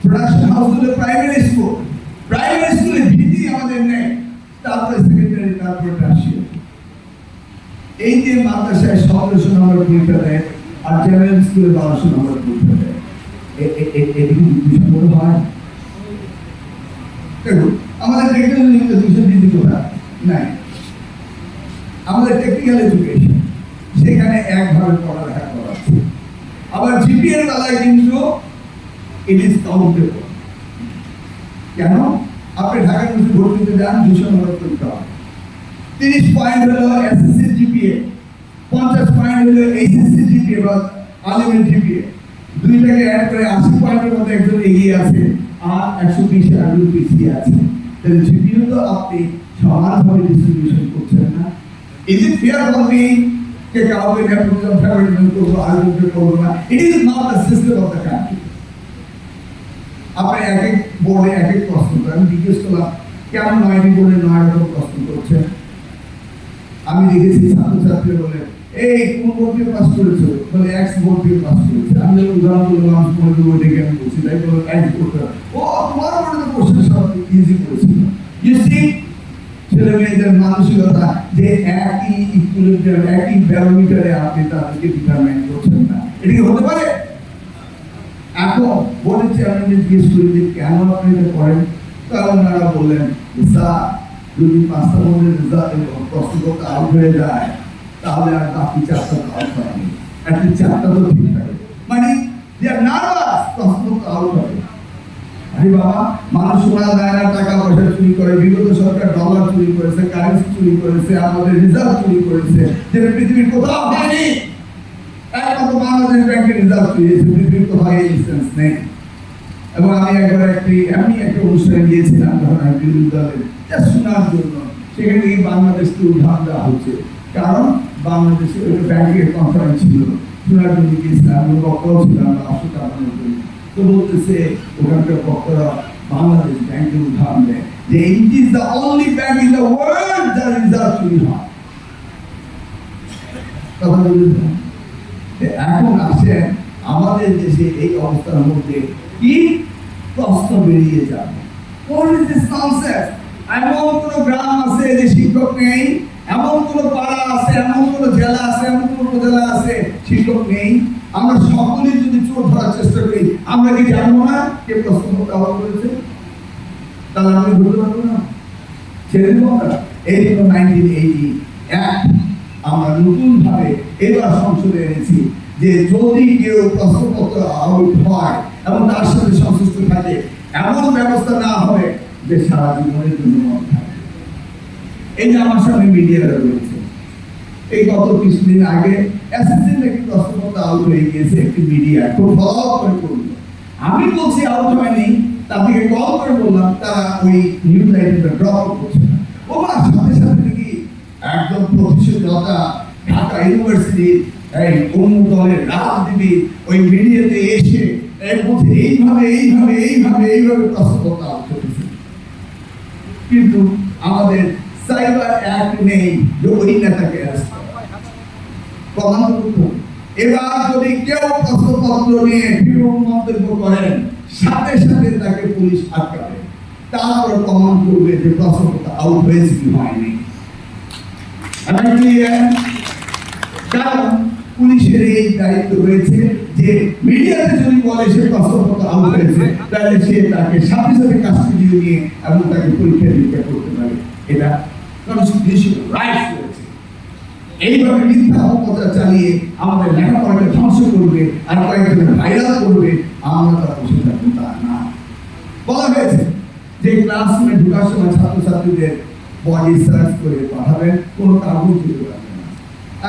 Production house হলো primary স্কুলে ভিত্তি আমাদের নেই, তারপরে সেকেন্ডারি, তারপরে টার্সিয়ারি। এই যে মাদ্রাসায় 1700 নম্বর পরীক্ষা দেয় আর জেনারেল স্কুলে 1200 নম্বর পরীক্ষা দেয়, এটি দুঃসম্মত হয়? দেখুন, আমাদের টেকনোলজিতে দুঃসম্মতি কোথায় নাই। আমাদের টেকনিক্যাল এডুকেশন, সেখানে একভাবে পড়ালেখা করাচ্ছে। আবার জিপিএর বেলায় কিন্তু ইট ইজ কাউন্টেবল। কেন? আপনি ঢাকা ইউনিভার্সিটি ভর্তিতে যান, 200 নম্বর পরীক্ষা হয়। 30 পয়েন্ট হলো এসএসসি জিপিএ, 50 পয়েন্ট হলো এইচএসসি জিপিএ বা আলিমের জিপিএ। দুইটাকে অ্যাড করে 80 পয়েন্টের মধ্যে একজন এগিয়ে আছে আর 120 এর একজন পিছিয়ে আছে। তাহলে জিপিএ তো আপনি সমানভাবে ডিস্ট্রিবিউশন করছেন না। Is it fare for me যে কাউকে নেপোটিজম ফেভারিজম করবো, আর্গুমেন্ট করবো না? It is not the system of the country. আপনি এক এক বোর্ডে এক এক প্রশ্ন করেন। জিজ্ঞেস করলাম কেন 9টি বোর্ডে 9 রকম প্রশ্ন করছে? আমি দেখেছি ছাত্রছাত্রী বলে, এই কোন বোর্ড থেকে পাস করেছো? বলে এক্স বোর্ড থেকে পাস করেছে। আমি যখন উদাহরণ বললাম মনে বোর্ড থেকে আমি বলছি, তাই বলো এক্স বোর্ড। ও তোমার বোর্ডে তো কোশ্চেন সব ইজি করেছিল। ইউ সি, ছেলে মেয়েদের মানসিকতা যে একই ইকুইলিব্রিয়াম, একই ব্যারোমিটারে আপনি তাদেরকে ডিটারমাইন করছেন না। এটা কি হতে পারে? এখন বোর্ডের চেয়ারম্যান জিজ্ঞেস করি যে কেন আপনি এটা করেন? তখন ওনারা বললেন, স্যার যদি 5টা বোর্ডের প্রশ্নপত্র আউট হয়ে যায় তাহলে আর বাকি 4টা আউট হয়নি, অ্যাটলিস্ট 4টা তো ঠিক থাকে। মানে দে আর নার্ভাস, প্রশ্নপত্র আউট হবে। আরে বাবা, মানুষ সোনা দেয় না, টাকা পয়সা চুরি করে, বিগত সরকার ডলার চুরি করেছে, কারেন্সি চুরি করেছে, আমাদের রিজার্ভ চুরি করেছে, যেটা পৃথিবীর কোথাও হয়নি। একমাত্র বাংলাদেশ ব্যাংকের রিজার্ভ চুরি হয়েছে, পৃথিবীর কোথাও এই ইনস্ট্যান্স নেই। এবং আমি একবার এমনি একটা অনুষ্ঠানে গিয়েছিলাম যখন আমি বিরোধী দলের শোনার জন্য, সেখানে গিয়ে বাংলাদেশকে উদাহরণ দেওয়া হচ্ছে। কারণ বাংলাদেশে ওই ব্যাংকের কনফারেন্স ছিল, শোনার জন্য গিয়েছিলাম, আমি বক্তাও ছিলাম অবশ্যই আপনার জন্য। তো বলতেছে ওখানকার বক্তারা বাংলাদেশ ব্যাংকের উদাহরণ দেয় যে it is the only bank in the world যার রিজার্ভ চুরি হয়। কথা বলছেন। এখন আসে আমাদের দেশে এই অবস্থার মধ্যে কি প্রশ্ন বেরিয়ে যাবে? What is this concept? এমন কোন গ্রাম আছে যে শিক্ষক নেই, এমন কোন পাড়া আছে, এমন কোন জেলা আছে, এমন কোন উপজেলা আছে শিক্ষক নেই। আমরা সকলেই যদি চোর ধরার চেষ্টা করি, আমরা কি জানবো না কে প্রশ্নপত্র আহ্বান করেছে? তাহলে আমি বলতে পারবো না, ছেড়ে দেবো আমরা। এই জন্য 1980 অ্যাক্ট আমরা নতুন ভাবে এবার সংসদে এনেছি যে যদি কেউ প্রশ্নপত্র আউট হয় এবং তার সাথে সংশ্লিষ্ট থাকে, এমন ব্যবস্থা না হবে যে সারা জীবনের জন্য মনে থাকে। এই যে আমার সামনে মিডিয়ারা রয়েছে, এই গত কিছুদিন আগে এসএসসি নাকি প্রশ্নপত্র আউট হয়ে গিয়েছে, একটি মিডিয়া খুব ফলো করে করলো। আমি বলছি আউট হয়নি, তাদেরকে কল করে বললাম, তারা ওই নিউজ আইটেমটা ড্রপ করছে না। ও মা, সাথে সাথে দেখি একদম প্রতিষ্ঠাতা ঢাকা ইউনিভার্সিটির এই অন্য দলের রাজনীতি ওই মিডিয়াতে এসে এর মধ্যে এইভাবে প্রশ্নপত্র আউট করেছে। কিন্তু আমাদের সাইবার অ্যাক্ট নেই যে ওই নেতাকে অ্যারেস্ট করা। প্রমাণ করুন। এবার যদি কেউ প্রশ্নপত্র নিয়ে বিরূপ মন্তব্য করেন, সাথে সাথে তাকে পুলিশ আটকাবে, তারপর প্রমাণ করবে যে প্রশ্নপত্র আউট হয়েছে কি হয়নি। কারণ পুলিশের এই দায়িত্ব রয়েছে যে মিডিয়াতে যদি বলে সে প্রশ্নপত্র আউট হয়েছে, তাহলে সে তাকে সাথে সাথে কাস্টডি নিয়ে এবং তাকে পরীক্ষা নিরীক্ষা করতে পারে। এটা কনস্টিটিউশনাল রাইটস রয়েছে। এইভাবে মিথ্যা অপপ্রচার চালিয়ে আমাদের লেখাপড়াকে ধ্বংস করবে আর কয়েকজনের ভাইরাল করবে, আমরা তার বসে থাকবো তা না। বলা হয়েছে যে ক্লাসরুমে ঢোকার সময় ছাত্রছাত্রীদের বডি সার্চ করে পাঠাবেন, কোনো কাগজ দিতে পারবেন না।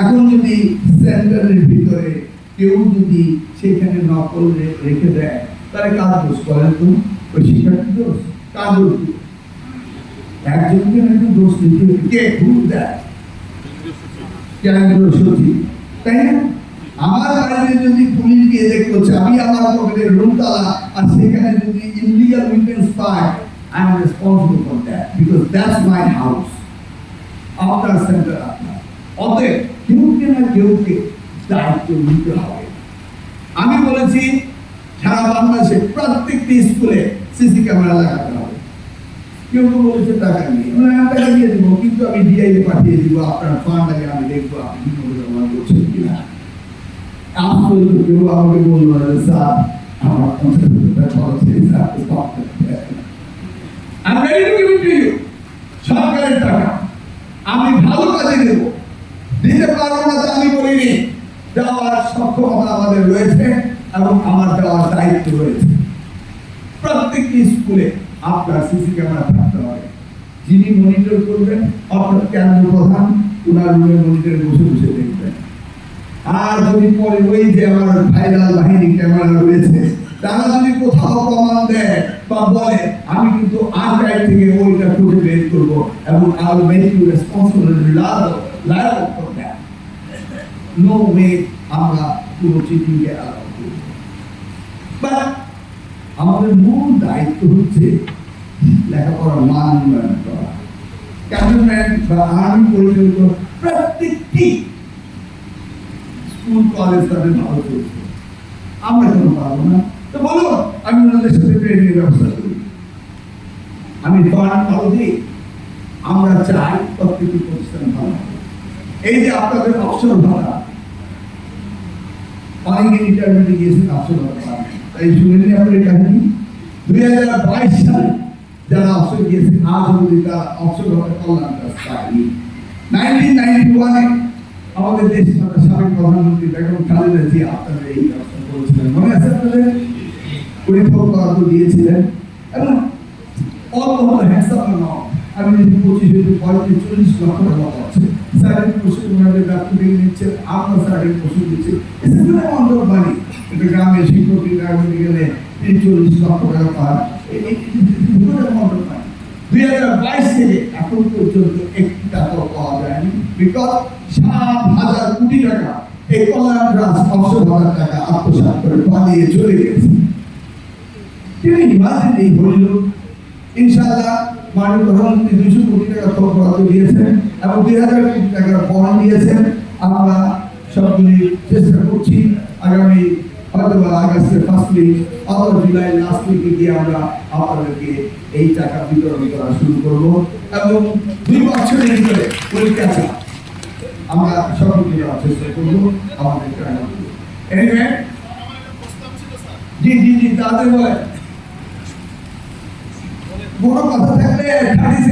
এখন যদি সেন্টারের ভিতরে কেউ যদি সেখানে নকল রেখে দেয়, তাহলে কার দোষ করেন? তো ওই শিক্ষার্থীর দোষ? কার দোষ? একজনকে একটু দোষ দিতে কে ভুল দেয়? কেন্দ্র সচিব, তাই না? আমার বাড়িতে যদি পুলিশ গিয়ে দেখছে আমি আমার পকেটের রুম তালা আর সেখানে যদি ইনলিগাল উইটনেস পায়, I am responsible for that because that's my house. আপনার সেন্টার আপনার। অতএব কেউকে না কেউকে দায়িত্ব নিতে হবে। আমি বলেছি সারা বাংলাদেশে প্রত্যেকটি স্কুলে সিসি ক্যামেরা লাগাতে হবে। কেউ কেউ বলেছে টাকা নেই, আমি টাকা দিয়ে দেবো, কিন্তু আমি ডিআই পাঠিয়ে দিব, আপনার ফান্ড আগে আমি দেখবো আপনি ব্যবহার করছেন কিনা। আসলে কেউ আমাকে বললো যে স্যার আমার 50,000 টাকা খরচ হয়েছে, আপনি stop করতে পারেন। I'm ready to give it to you. সরকারের টাকা আমি ভালো কাজে দেব, দিতে পারবো না তা আমি বলিনি। দেওয়ার সক্ষমতা আমাদের রয়েছে এবং আমার দেওয়ার দায়িত্ব রয়েছে। প্রত্যেকটি স্কুলে আপনার সিসি ক্যামেরা থাকতে হবে। যিনি মনিটর করবেন অর্থাৎ কেন্দ্র প্রধান, ওনার রুমে মনিটরে বসে বসে দেখবেন। আর যদি পরে ওই যে আমার ভাইরাল বাহিনী ক্যামেরা রয়েছে, তারা যদি কোথাও প্রমাণ দেয় বা বলে, আমি কিন্তু আর্কাইভ থেকে ওইটা খুঁজে বের করবো এবং I will make you responsible liable for that. No way আমরা পুরো চিঠিকে অ্যালাউ করব। বাট আমাদের মূল দায়িত্ব হচ্ছে লেখাপড়ার মান উন্নয়ন করা। ক্যান্টনমেন্ট বা আর্মি পরিচালিত প্রত্যেকটি স্কুল কলেজ তাদের ভালো চলছে, আমরা কেন পারবো না? তো বলো, আমি ওনাদের সাথে ট্রেনিং এর ব্যবস্থা করি, আমি ফান্ড ভালো দিই। আমরা চাই প্রত্যেকটি প্রতিষ্ঠান ভালো হবে। এই যে আপনাদের অবসর ভাতা, অনেকে রিটায়ারমেন্টে গিয়েছেন, অবসর ভাতা পান, তাই শুনেনি আপনার কাহিনী। 2022 সালে যারা অবসর গিয়েছেন আজ অবধি তারা অবসর ভাতা কল্যাণ ট্রাস্ট পায়নি। 1991-এ আমাদের দেশ সাবেক প্রধানমন্ত্রী বেগম খালেদা জিয়া আপনাদের এই ব্যবস্থা করেছিলেন, মনে আছে আপনাদের? উনি বরাদ্দ দিয়েছিলেন এবং অল্প হলো হ্যান্ডসাম নয়, আমি 25-40 লক্ষ টাকা পাচ্ছে। স্যারের প্রশ্ন ওনাদের ব্যর্থ থেকে নিচ্ছে, আমরা স্যারের প্রশ্ন দিচ্ছি, অন্তর বাড়ি একটা গ্রামে শিক্ষক রিটায়ারমেন্টে গেলে 40 লক্ষ টাকা পান, অন্তর বাড়ি। 2022 থেকে এখন পর্যন্ত একটি টাকাও পাওয়া যায়নি, বিকজ 7,000 কোটি টাকা এই কল্যাণ ট্রাস্ট অবসর ভাতার টাকা আত্মসাৎ করে পালিয়ে চলে গেছে। তিনি ইমাজিন এই হইল, ইনশাআল্লাহ মাননীয় প্রধানমন্ত্রী 200 কোটি টাকা বরাদ্দ দিয়েছেন এবং 2000 কোটি টাকার বন্ড দিয়েছেন। আমরা সবগুলি চেষ্টা করছি আগামী হয়তো আগস্টের ফার্স্ট উইক অথবা জুলাই লাস্ট উইকে গিয়ে আমরা আপনাদেরকে এই টাকা বিতরণ করা শুরু করব এবং 2 বছরের ভিতরে পরীক্ষা আমরা সবগুলি দেওয়ার চেষ্টা করবো আমাদের এনিওয়ে। জি জি জি, তাদের বলে বড় কথা থাকলে